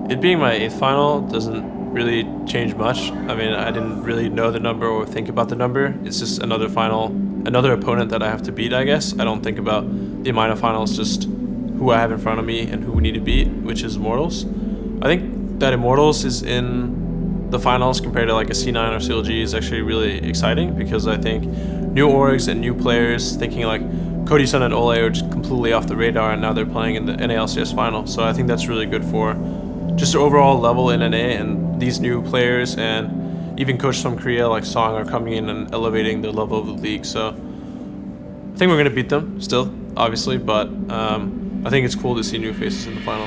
It being my 8th final doesn't really change much. I mean, I didn't really know the number or think about the number. It's just another final, another opponent that I have to beat, I guess. I don't think about the amount of finals, just who I have in front of me and who we need to beat, which is Immortals. I think that Immortals is in the finals compared to like a C9 or CLG is actually really exciting because I think new orgs and new players thinking like Cody Sun and Ole are just completely off the radar and now they're playing in the NA LCS final. So I think that's really good for just the overall level in NA, and these new players and even coaches from Korea like Song are coming in and elevating the level of the league. So I think we're gonna beat them still, obviously, but I think it's cool to see new faces in the final.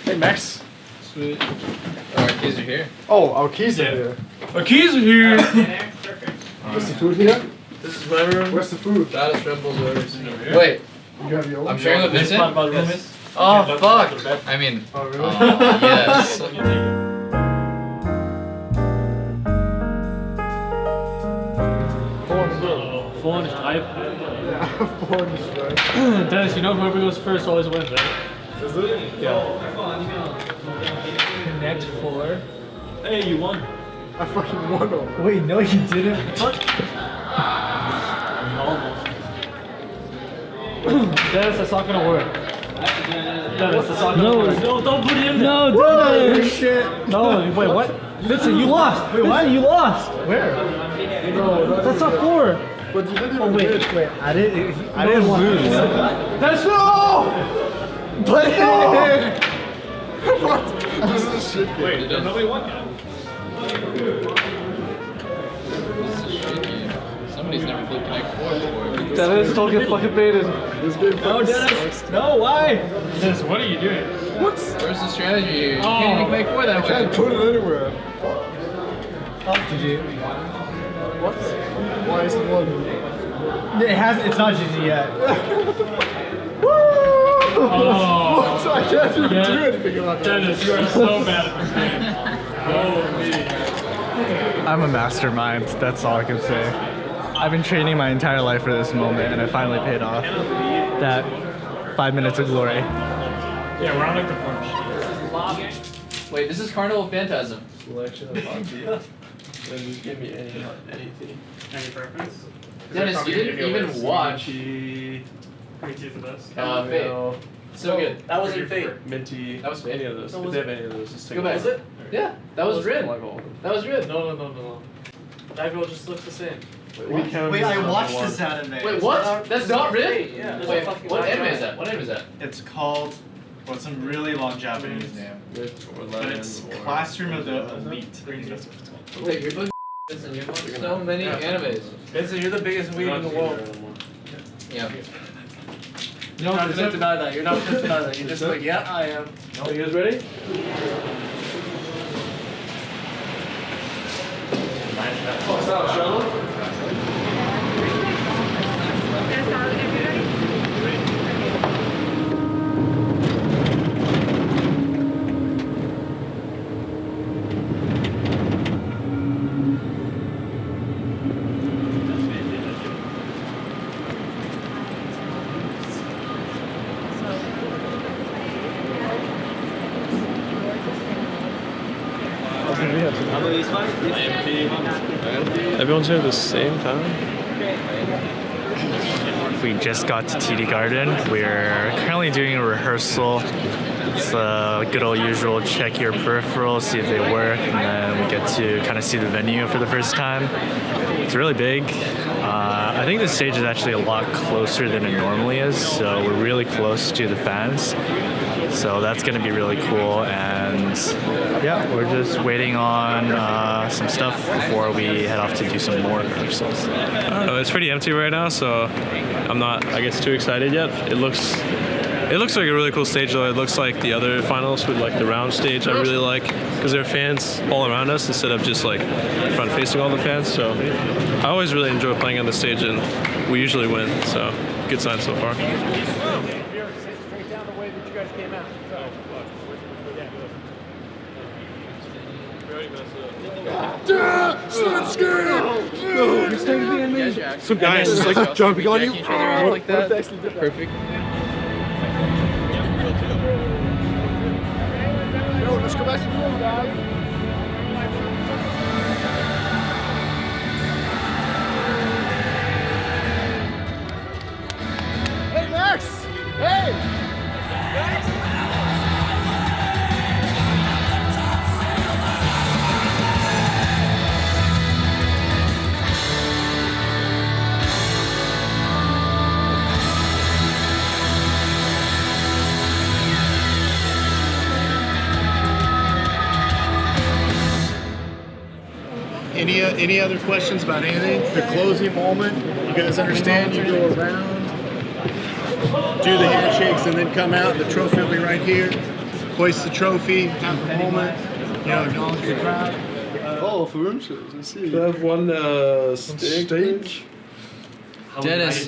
Hey Max. Sweet. Oh, our keys are here. Oh, our keys are here. Our keys are here! Perfect. What's the food here? This is my room. Where's the food? That is Red Bull's orders. Wait, You have your own? I'm sharing with Vincent? Yes. Oh, fuck! I mean, Oh, really? yes. 4 3. Yeah, 4 is right. Dennis, you know whoever goes first always wins, right? Is it? Yeah. Connect 4. Hey, you won. I fucking won all. Wait, no, you didn't. Almost. Dennis, that's not gonna work. Dennis, that's not gonna work. No, don't put it in there. No, Oh Dennis. shit! No, wait, what? Vincent, you lost. Wait, what? You lost. Where? No, That's not 4. But you didn't even Oh wait, win. wait. I didn't lose. That's no! Play it! What? This is a shit game. Wait, nobody won yet. This is shaky. Somebody's never played Connect 4 before. Dennis, don't get fucking baited. This game No, Dennis. No, why? Dennis, what are you doing? What? Where's the strategy here? You can't even Connect 4 that Can't way. put it anywhere. GG. What? Why is it one? It's not GG yet. Oh. What? I can't even Yeah. do anything about that. Dennis, you are so bad at this game. Holy. I'm a mastermind. That's all I can say. I've been training my entire life for this moment, and it finally paid off. That 5 minutes of glory. Yeah, we're on like the punch. Wait, this is Carnival Phantasm. Selection of hockey. Then just give me anything. Any preference? Dennis, you didn't even watch Minty, Which is the best? Fate. So good. That wasn't Fate. Minty. That was Fate. Any of those. If they have any of those, just take Go back. them. Was it? Yeah, that was I Rid. like all of them. That was Rid. No. That girl just looks the same. We count Wait, this I as watched one. this anime. Wait, what? That's not Rid? Yeah. Wait, what anime is that? What anime is that? It's called, well, some really long Japanese name. Rid or But lemon it's or- Classroom of the Elite. Wait, you're fucking Vincent, you've watched so many animes. Vincent, you're the biggest weed in the world. Yeah. You're not gonna deny that. You're not gonna deny that. You're just like, yeah, I am. Are you guys ready? Everyone's here at the same time? We just got to TD Garden. We're currently doing a rehearsal. It's a good old usual, check your peripherals, see if they work, and then we get to kind of see the venue for the first time. It's really big. I think the stage is actually a lot closer than it normally is, so we're really close to the fans. So that's going to be really cool, and yeah, we're just waiting on some stuff before we head off to do some more rehearsals. I don't know, it's pretty empty right now, so I'm not, I guess, too excited yet. It looks like a really cool stage though. It looks like the other finals with like the round stage I really like, because there are fans all around us instead of just like front facing all the fans. So I always really enjoy playing on the stage, and we usually win, so good sign so far. Straight down the way that you guys came out. So, Some guys just like jumping on you. Like that. Perfect. Yo, let's go back to the room, guys. Hey, Max! Hey! Any other questions about anything? The closing moment, you guys understand, you go around, do the handshakes, and then come out, and the trophy will be right here. Hoist the trophy, have the moment, you know, acknowledge the crowd. Oh, for room shows, I see. I have one steak. Dennis,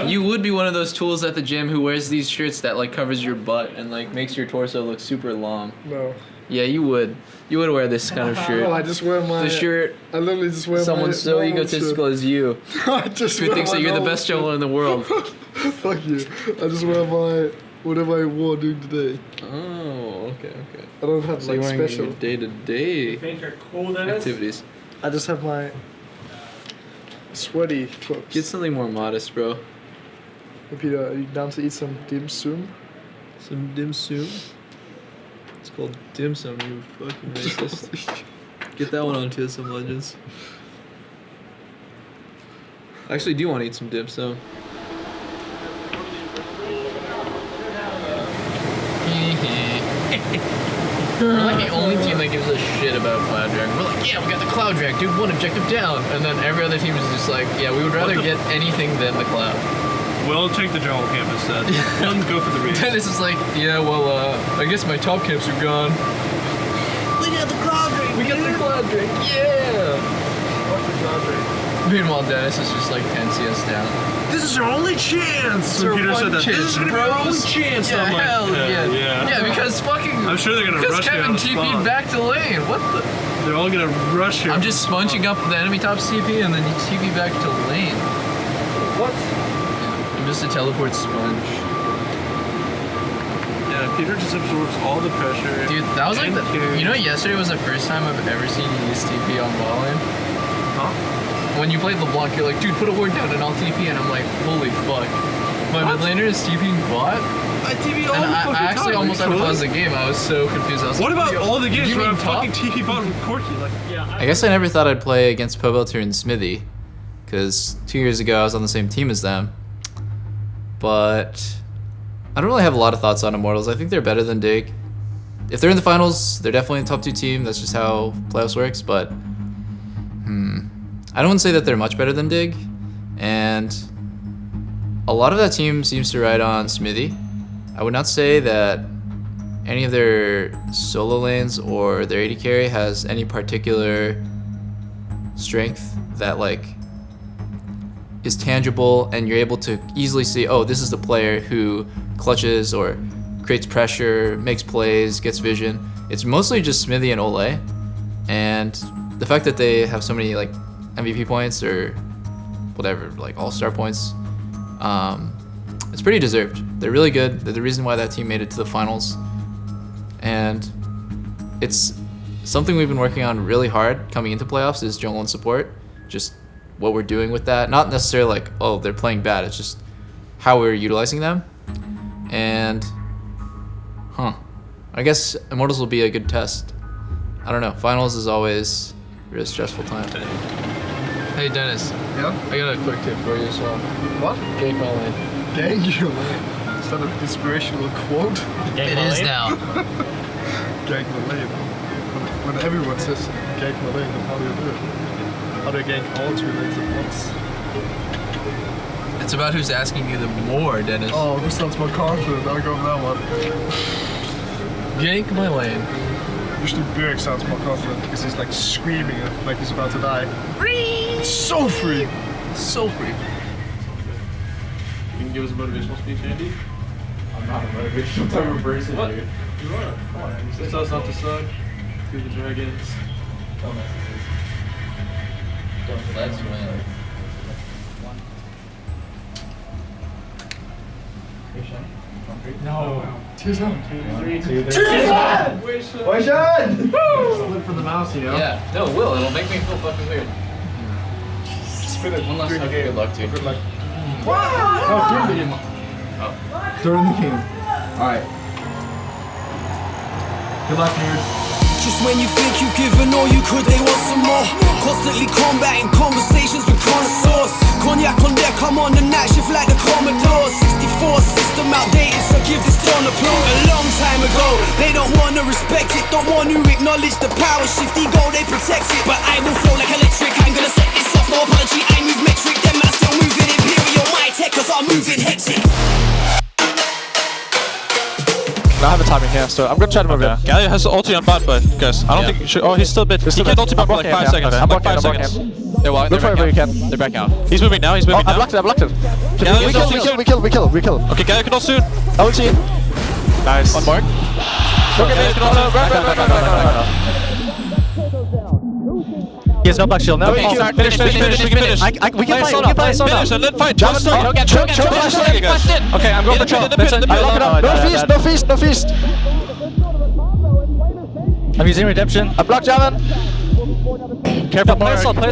you would be one of those tools at the gym who wears these shirts that like covers your butt and like makes your torso look super long. No. Yeah, you would. You would wear this kind of shirt. Oh, I just wear my... The shirt. I literally just wear Someone my... so egotistical as you, I just who wear thinks my that you're the normal best shirt. juggler in the world. Fuck you. I just wear my... whatever I wore during the day. Oh, okay. I don't have So like you're wearing special. your day-to-day activities. I just have my sweaty clothes. Get something more modest, bro. Hey Peter, are you down to eat some dim sum? Some dim sum. It's called dim sum, you fucking racist. Get that one on TSM Legends. I actually do want to eat some dim sum. We're like the only team that gives a shit about Cloud Drag. We're like, yeah, we got the Cloud Drag, dude, one objective down. And then every other team is just like, yeah, we would rather get anything than the Cloud. We'll take the jungle camp instead. We'll go for the race. Dennis is like, yeah, well, I guess my top camps are gone. We got the Cloud Drag, yeah! Fuck the Cloud Drag. Meanwhile, Dennis is just like 10 CS down. This is your only chance! When Peter said that, this is gonna be our only bros. chance. Yeah, I'm like, hell yeah. Yeah, because fucking... I'm sure they're gonna Because rush you Kevin out of TP'd spawn. back to lane. What the... They're all gonna rush you. I'm just sponging up the enemy top TP and then you TP back to lane. What? I'm just a teleport sponge. Yeah, Peter just absorbs all the pressure. Dude, that was like and the... carries. You know, yesterday was the first time I've ever seen you use TP on ball lane. Huh? When you played LeBlanc, you're like, dude, put a ward down and I'll TP, and I'm like, holy fuck. My mid laner is TPing bot? I TV all And the fucking I actually time. almost had to pause the game. I was so confused. I was What like, about all the games you where mean I'm top? fucking TP bottom Corky? Like, I guess I never thought I'd play against Pobelter and Smithy, because 2 years ago I was on the same team as them. But I don't really have a lot of thoughts on Immortals. I think they're better than Dig. If they're in the finals, they're definitely a top 2 team. That's just how playoffs works. But I don't want to say that they're much better than Dig. And a lot of that team seems to ride on Smithy. I would not say that any of their solo lanes or their AD carry has any particular strength that like is tangible and you're able to easily see, oh, this is the player who clutches or creates pressure, makes plays, gets vision. It's mostly just Smithy and Ole. And the fact that they have so many like MVP points or whatever, like all-star points, it's pretty deserved. They're really good. They're the reason why that team made it to the finals. And it's something we've been working on really hard coming into playoffs is jungle and support. Just what we're doing with that. Not necessarily like, oh, they're playing bad. It's just how we're utilizing them. And, I guess Immortals will be a good test. I don't know. Finals is always a really stressful time. Hey, Dennis. Yeah? I got a quick tip for you as well. What? Gank my lane. Gang your lane. Is that an inspirational quote? It is now. Gank the lane. When everyone says gank the lane, then how do you do it? How do you gank all 2 lanes at once? It's about who's asking you the more, Dennis. Oh, who sounds more confident? I'll go with that one. Gank my lane. Usually Björk sounds more confident because he's like screaming like he's about to die. It's so free! So free. You can give us a motivational speech, Andy? I'm not a motivational type of person, What? dude. You are. Come on. This us not to suck. To the dragons. Let's win. Slip for the mouse, you know? Yeah, no, it will. It'll make me feel fucking weird. Spin it. One last time. Good luck to you. Good luck. Oh, during the game. During the game. Alright. Good luck, nerd. Just when you think you've given all you could, they want some more. Constantly combating conversations with connoisseurs. Cognac on deck, I'm on the night shift like the Commodore. 64 system outdated, so give this tone applause. A long time ago, they don't wanna respect it, don't want to acknowledge the power shift. Ego, they protect it, but I will flow like electric. I'm gonna set this off, no apology. I move metric, them man still moving imperial. My tech, cause I'm moving hectic. I have a timing here, so I'm gonna try to move it. Galio has ulti on bot, but guys, I don't think you should. Oh, he's still a bit. He can't ulti bot for like 5 seconds. I'm Like blocking 5 seconds. They're Look for wherever you can. They're back out. He's moving now. He's moving I now. blocked it, I blocked it. Galio's We kill. Okay, Galio can ult soon. Ulti. Nice. One mark. Look at me. No. He has no back shield. No, Okay, finish. We can finish. we can play so now. Finish and then fight. Jump, Just start. Okay, I'm going for Pin, trap. the pin. I lock it up. No feast. I'm using redemption. I blocked Javan. Careful, play slow. I have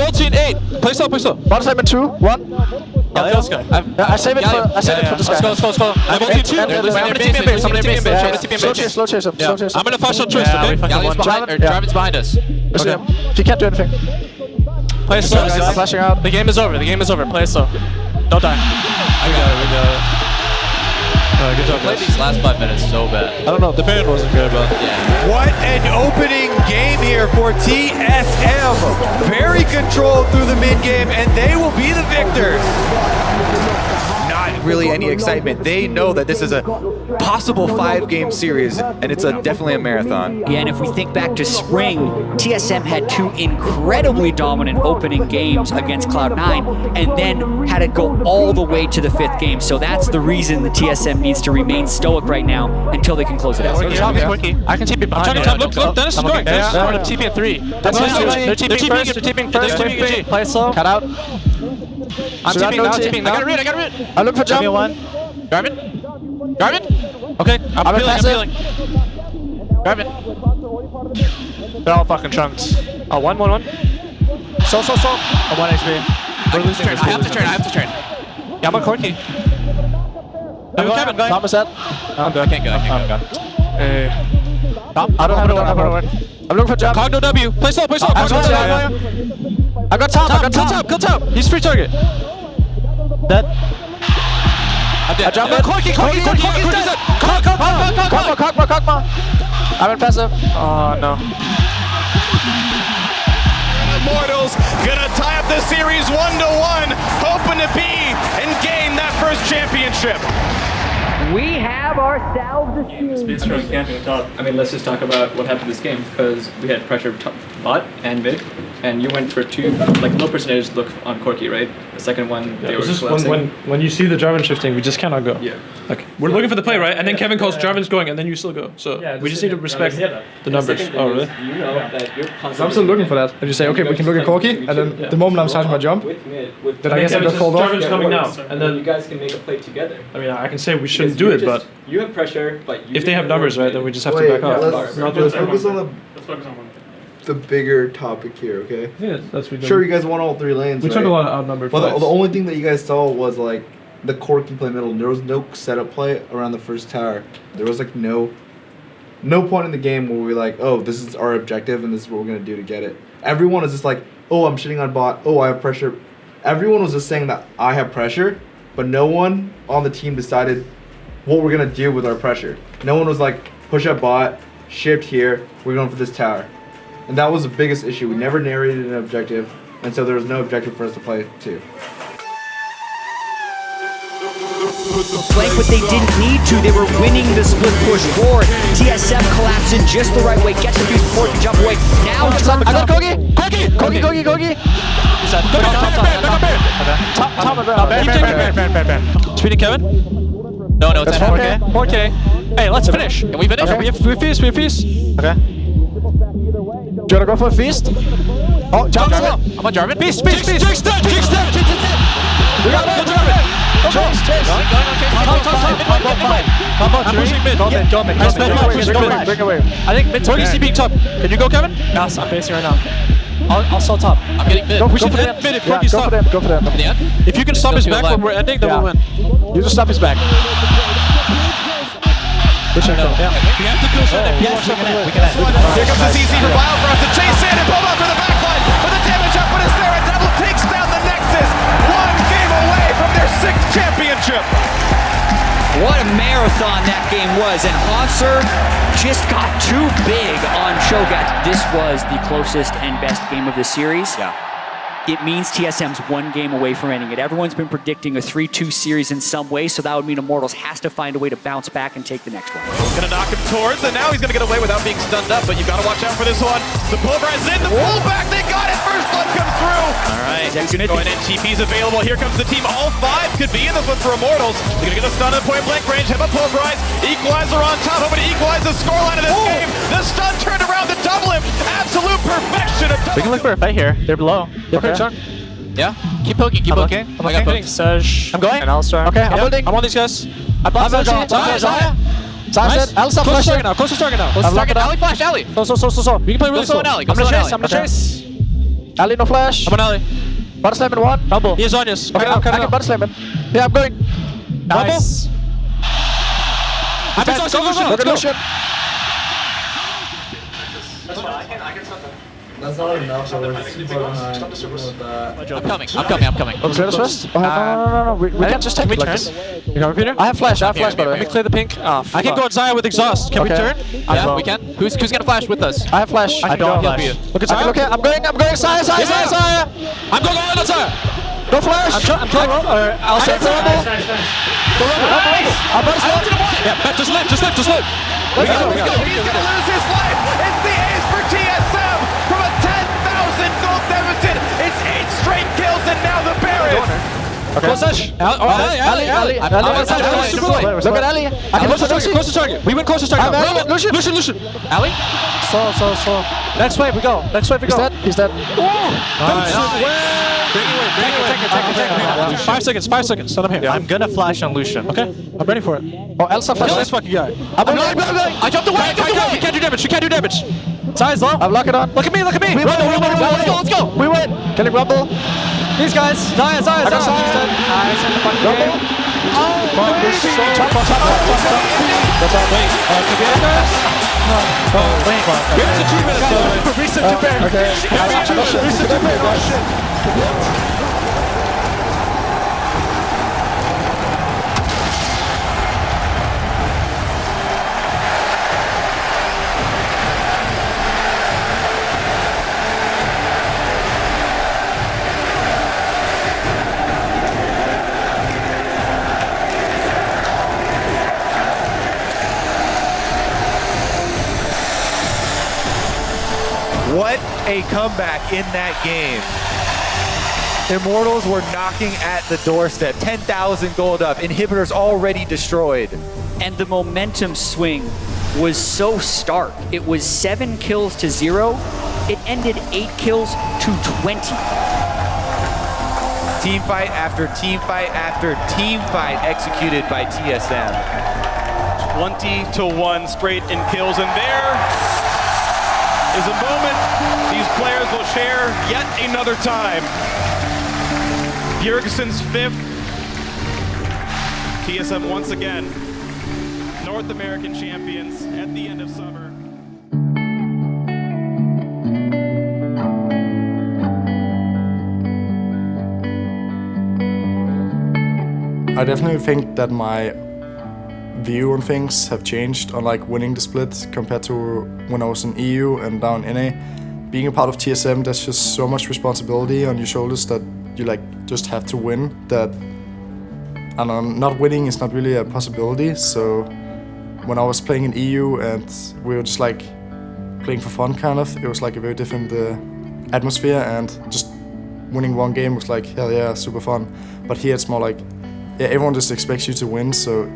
ulti in 8. Play slow. Bottom side in 2, 1. Yeah, this guy. I save it for this guy. Let's go. I have ulti in 2. Slow chase him. I'm gonna flash on choice, okay? Galio's behind, or Jarvan's behind us. He can't do anything. Play slow, I'm guys. flashing out. The game is over. Play slow. Don't die. We got it. Good job, Played guys. these last 5 minutes so bad. I don't know. The parent wasn't good, but Yeah. What an opening game here for TSM. Very controlled through the mid game, and they will be the victors. Not really any excitement. They know that this is a possible 5-game series, and it's definitely a marathon. Yeah, and if we think back to spring, TSM had 2 incredibly dominant opening games against Cloud9, and then had it go all the way to the 5th game. So that's the reason the TSM needs to remain stoic right now until they can close it out. I can TP behind you. Look, Dennis is going. Dennis is going to TP at 3. That's they're TPing first. Play slow. Cut out. I'm TPing now. I got a read. I look for jump. Garvin? Okay, I'm peeling. Garvin. They're all fucking chunks. Oh, 1. So. Oh, 1 HP. I have to turn. Yeah, I'm on Corky. Kevin, Thomas set. I can't go. I don't have a I'm looking for jump. Cogno W. Play slow. I got top. Kill top. He's free target. Dead. I'm dead. I jump Yeah. in. Corky's dead. Cockma. I'm in passive. Oh, no. Immortals gonna tie up the series 1-1, hoping to be and gain that first championship. We have ourselves a team. Speeds from camping top. I mean, let's just talk about what happened this game, because we had pressure top, bot and mid, and you went for 2, like low percentage look on Corky, right? The second one, they were It's just collapsing. when you see the Jarvan shifting, we just cannot go. Yeah. Like we're looking for the play, right? And then Kevin calls Jarvan's going, and then you still go. So we just need to respect the numbers. Oh, really? You know that you're I'm still looking for that. I just say, okay, we can look at Corky, and then the moment I'm starting my jump, then I guess I just called off. Jarvan's coming now, and then you guys can make a play together. I mean, I can say we shouldn't do it, but You have pressure, but if they have numbers, right, then we just have to back off. Let's focus on Let's focus on one thing. the bigger topic here, okay? Yeah, that's what we do. Sure, you guys won all 3 lanes, We right? took a lot of outnumbered Well, fights. the only thing that you guys saw was like the Corky play middle. There was no setup play around the first tower. There was like no point in the game where we're like, oh, this is our objective and this is what we're gonna do to get it. Everyone is just like, oh, I'm shitting on bot. Oh, I have pressure. Everyone was just saying that I have pressure, but no one on the team decided what we're gonna do with our pressure. No one was like, push up bot, shift here, we're going for this tower. And that was the biggest issue. We never narrated an objective, and so there was no objective for us to play to. Flank, but they didn't need to. They were winning the split push forward. TSM collapsing just the right way. Gets the piece before it can jump away. Now it's on the top. Corky. Top. Speeding Kevin? No, it's at 4K. 4K. Hey, let's finish. Can we finish? Okay. We have feast. Okay. you wanna go for a feast? Oh, jump slow. I'm on Jarvan. Feast. Jig step. We got it. Chase. I'm pushing mid. Go mid. Bring away. I think mid. Togi's TPing top. Can you go, Kevin? Yes, I'm basing right now. I'll stall top. I'm getting mid. We should end mid if Togi's top. Go for them. In the end? If you can stop his back when we're ending, then we'll win. You just stop his back. We have to kill Shen if you want Here comes the CC for Bio for us to chase in and pull up for the backline. But the damage output is there, and Devil takes down the Nexus. One game away from their 6th championship. What a marathon that game was, and Hanser just got too big on Shogat. This was the closest and best game of the series. Yeah. It means TSM's 1 game away from ending it. Everyone's been predicting a 3-2 series in some way, so that would mean Immortals has to find a way to bounce back and take the next one. Gonna knock him towards, and now he's gonna get away without being stunned up, but you gotta watch out for this one. The pulverize in, the pullback, they got it! First blood comes through! Alright, going in, TP's available. Here comes the team. All 5 could be in this one for Immortals. They're gonna get a stun at point blank range, have a pulverize, equalizer on top, hoping to equalize the scoreline of this game. The stun turned around to double him. Absolute perfection of We can look for a fight here. They're below. Okay, Chunk. Yeah? Keep poking, keep poking. I'm getting Surge. I'm going. And Alistar. Okay, I'm building. I'm on these guys. I'm Zaya. Elsa Close flash. to target now. Close to target now. I'm locking Alley flash, Alley. So. We can play really slow. I'm I'm gonna chase. Ali no flash. I'm on alley. Butter slam in 1. Double. He has Zhonya's. Okay, I can butter slam it. Yeah, I'm going. Nice. I'm in solution. Look at Lucian. That's not enough, so we're super behind. I'm coming. Oh, let us rest. No. We can just take it like this. You coming, Peter? I have flash, by the way. Let me clear the pink. I can go on Zaya with exhaust. Can we turn? Yeah, we can. Who's gonna flash with us? I have flash. I don't have flash. Look at Zaya. Okay, I'm going. Zaya. I'm going all on Zaya. No flash. I'm trying. I'll I stay hit the rumble. I'm butter slam. Yeah, just live. He's gonna lose his life. It's the ace for TSM from a 10,000 gold deficit. It's 8 straight kills, and now the Baron. Close touch. Ali. Look at Ali. I can Close to target. We went close to target. Lucian. Alley? So. Next wave we go. He's dead. Take it. 5 seconds. Let him here. I'm gonna flash on Lucian. Okay. I'm ready for it. Oh, Elsa flash. Kill this fucking guy. I'm going. I jumped away. You can't do damage. Size low. I'm locking on. Look at me. We win. Let's go. We win. Killing Rumble. These guys. Zaya. Nice in the fucking game. Chop. Wait, can we end this? No. Wait. Give us 2 minutes, by the way. Reset to bear. Okay. Reset to bear. Oh, shit. What a comeback in that game. Immortals were knocking at the doorstep. 10,000 gold up. Inhibitors already destroyed. And the momentum swing was so stark. It was 7 kills to 0. It ended 8 kills to 20. Team fight after team fight after team fight executed by TSM. 20-1 straight in kills, and there is a moment these players will share yet another time. Bjergsen's 5th. TSM once again, North American champions at the end of summer. I definitely think that my view on things have changed on like winning the split compared to when I was in EU and down NA. Being a part of TSM, there's just so much responsibility on your shoulders that you like just have to win, that I don't know, not winning is not really a possibility. So when I was playing in EU and we were just like playing for fun kind of, it was like a very different atmosphere, and just winning one game was like, hell yeah, super fun. But here it's more like, yeah, everyone just expects you to win, so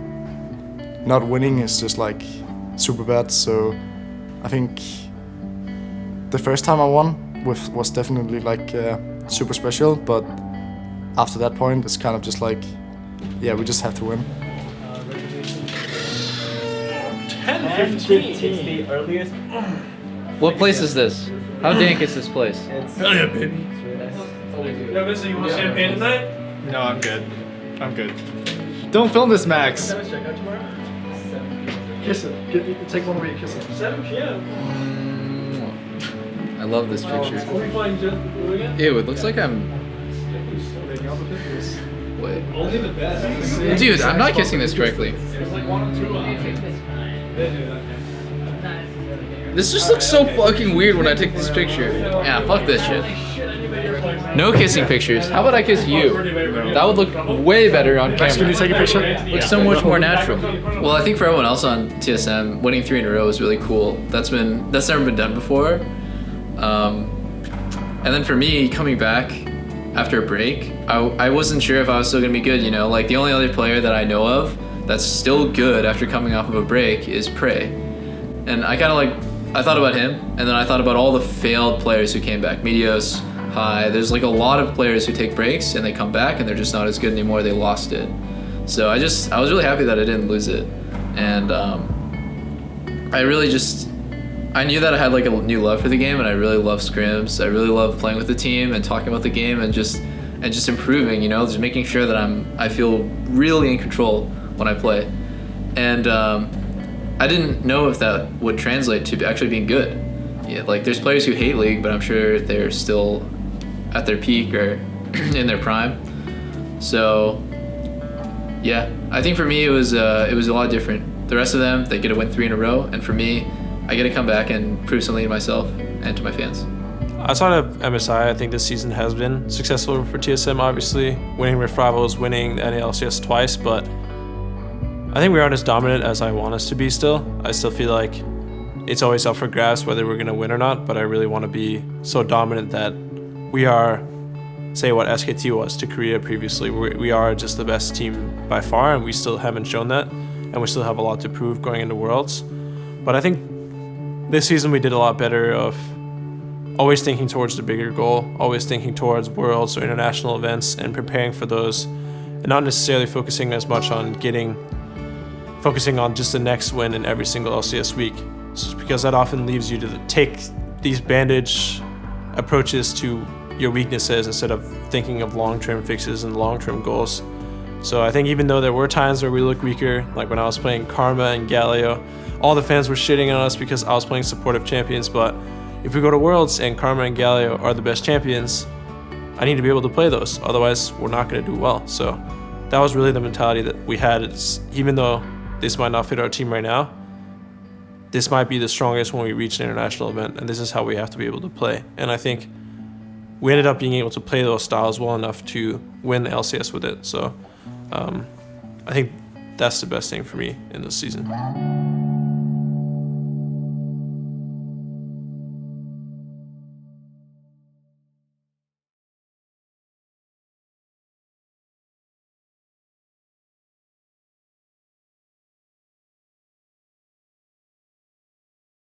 not winning is just like super bad. So I think the first time I won was definitely like super special, but after that point, it's kind of just like, yeah, we just have to win. 10-15 is the earliest. What place is this? How dank is this place? Hell yeah, baby. Yo, Vincent, you want champagne tonight? No, I'm good. I'm good. Don't film this, Max. Kiss it. Take one away, kiss it. 7 p.m. I love this picture. What are we flying again? Ew, it looks like I'm... Wait. Only the best. Dude, I'm not kissing this correctly. This just looks so fucking weird when I take this picture. Yeah, fuck this shit. No kissing pictures. How about I kiss you? That would look way better on camera. Can you take a picture? Looks so much more natural. Well, I think for everyone else on TSM, winning 3 in a row is really cool. That's never been done before. And then for me, coming back after a break, I wasn't sure if I was still gonna be good, you know? Like, the only other player that I know of that's still good after coming off of a break is Prey. And I thought about him, and then I thought about all the failed players who came back. Meteos, High, there's like a lot of players who take breaks and they come back and they're just not as good anymore, they lost it. So I was really happy that I didn't lose it. And I knew that I had like a new love for the game, and I really love scrims. I really love playing with the team and talking about the game and just improving, you know, just making sure that I feel really in control when I play. And I didn't know if that would translate to actually being good. Yeah, like there's players who hate League, but I'm sure they're still at their peak or in their prime. So yeah, I think for me it was a lot different. The rest of them, they get to win 3 in a row, and for me, I get to come back and prove something to myself and to my fans. Outside of MSI, I think this season has been successful for TSM, obviously. Winning Rift Rivals, winning the NA LCS twice, but I think we aren't as dominant as I want us to be still. I still feel like it's always up for grabs whether we're going to win or not, but I really want to be so dominant that we are, say what SKT was to Korea previously. We are just the best team by far, and we still haven't shown that, and we still have a lot to prove going into Worlds. But I think this season we did a lot better of always thinking towards the bigger goal, always thinking towards Worlds or international events and preparing for those, and not necessarily focusing as much on focusing on just the next win in every single LCS week. So because that often leaves you to take these bandage approaches to your weaknesses instead of thinking of long-term fixes and long-term goals. So I think even though there were times where we looked weaker, like when I was playing Karma and Galio, all the fans were shitting on us because I was playing supportive champions, but if we go to Worlds and Karma and Galio are the best champions, I need to be able to play those, otherwise we're not going to do well. So that was really the mentality that we had. Even though this might not fit our team right now, this might be the strongest when we reach an international event, and this is how we have to be able to play. And I think we ended up being able to play those styles well enough to win the LCS with it. So I think that's the best thing for me in this season.